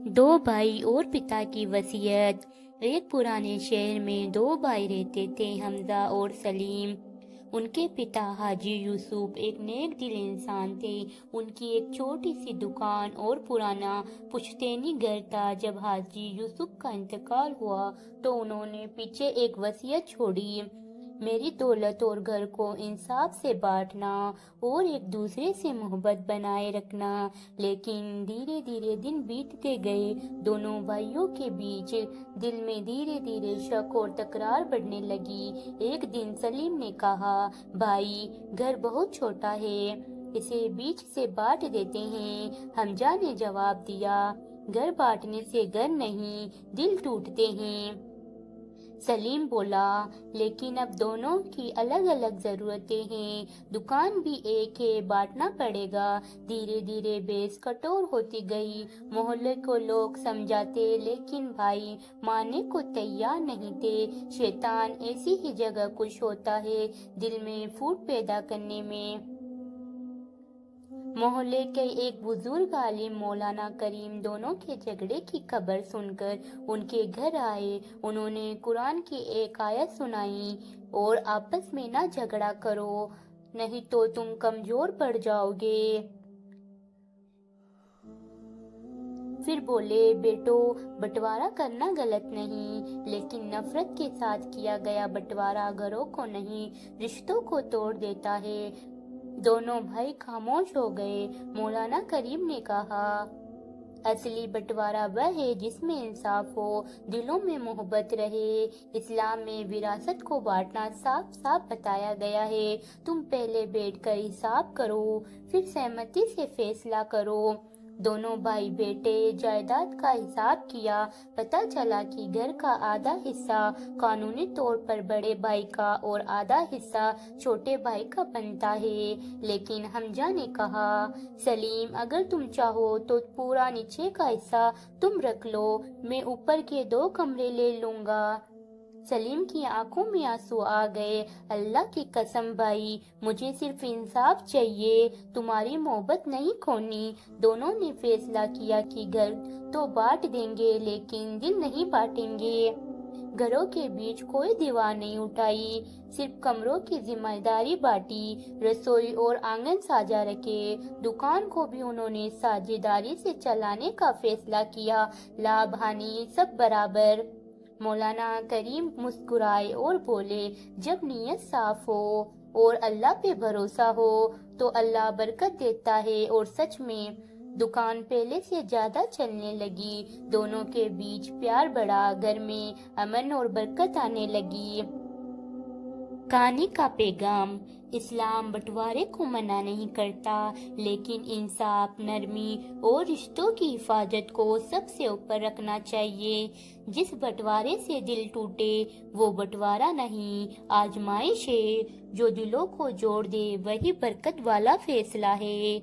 دو بھائی اور پتا کی وصیت۔ ایک پرانے شہر میں دو بھائی رہتے تھے، حمزہ اور سلیم۔ ان کے پتا حاجی یوسف ایک نیک دل انسان تھے۔ ان کی ایک چھوٹی سی دکان اور پرانا پشتینی گھر تھا۔ جب حاجی یوسف کا انتقال ہوا تو انہوں نے پیچھے ایک وصیت چھوڑی: میری دولت اور گھر کو انصاف سے بانٹنا اور ایک دوسرے سے محبت بنائے رکھنا۔ لیکن دھیرے دھیرے دن بیتتے گئے، دونوں بھائیوں کے بیچ دل میں دھیرے دھیرے شک اور تکرار بڑھنے لگی۔ ایک دن سلیم نے کہا، بھائی گھر بہت چھوٹا ہے، اسے بیچ سے بانٹ دیتے ہیں۔ حمزہ نے جواب دیا، گھر بانٹنے سے گھر نہیں، دل ٹوٹتے ہیں۔ سلیم بولا، لیکن اب دونوں کی الگ الگ ضرورتیں ہیں، دکان بھی ایک ہے، بانٹنا پڑے گا۔ دھیرے دھیرے بحث کٹور ہوتی گئی۔ محلے کو لوگ سمجھاتے لیکن بھائی ماننے کو تیار نہیں تھے۔ شیطان ایسی ہی جگہ خوش ہوتا ہے، دل میں پھوٹ پیدا کرنے میں۔ محلے کے ایک بزرگ عالم مولانا کریم دونوں کے جھگڑے کی خبر سن کر ان کے گھر آئے۔ انہوں نے قرآن کی ایک آیت سنائی اور آپس میں نہ جھگڑا کرو، نہیں تو تم کمزور پڑ جاؤ گے۔ پھر بولے، بیٹو بٹوارا کرنا غلط نہیں، لیکن نفرت کے ساتھ کیا گیا بٹوارا گھروں کو نہیں، رشتوں کو توڑ دیتا ہے۔ دونوں بھائی خاموش ہو گئے۔ مولانا کریم نے کہا، اصلی بٹوارا وہ ہے جس میں انصاف ہو، دلوں میں محبت رہے۔ اسلام میں وراثت کو بانٹنا صاف صاف بتایا گیا ہے۔ تم پہلے بیٹھ کر حساب کرو، پھر سہمتی سے فیصلہ کرو۔ دونوں بھائی بیٹے، جائیداد کا حساب کیا، پتہ چلا کہ گھر کا آدھا حصہ قانونی طور پر بڑے بھائی کا اور آدھا حصہ چھوٹے بھائی کا بنتا ہے۔ لیکن حمزہ نے کہا، سلیم اگر تم چاہو تو پورا نیچے کا حصہ تم رکھ لو، میں اوپر کے 2 کمرے لے لوں گا۔ سلیم کی آنکھوں میں آنسو آ گئے۔ اللہ کی قسم بھائی، مجھے صرف انصاف چاہیے، تمہاری محبت نہیں کھونی۔ دونوں نے فیصلہ کیا کہ گھر تو بانٹ دیں گے لیکن دل نہیں بانٹیں گے۔ گھروں کے بیچ کوئی دیوار نہیں اٹھائی، صرف کمروں کی ذمہ داری بانٹی، رسوئی اور آنگن ساجا رکھے۔ دکان کو بھی انہوں نے ساجھیداری سے چلانے کا فیصلہ کیا، لابھ ہانی سب برابر۔ مولانا کریم مسکرائے اور بولے، جب نیت صاف ہو اور اللہ پہ بھروسہ ہو تو اللہ برکت دیتا ہے۔ اور سچ میں دکان پہلے سے زیادہ چلنے لگی، دونوں کے بیچ پیار بڑھا، گھر میں امن اور برکت آنے لگی۔ کہانی کا پیغام: اسلام بٹوارے کو منع نہیں کرتا، لیکن انصاف، نرمی اور رشتوں کی حفاظت کو سب سے اوپر رکھنا چاہیے۔ جس بٹوارے سے دل ٹوٹے وہ بٹوارا نہیں، آزمائش ہے۔ جو دلوں کو جوڑ دے وہی برکت والا فیصلہ ہے۔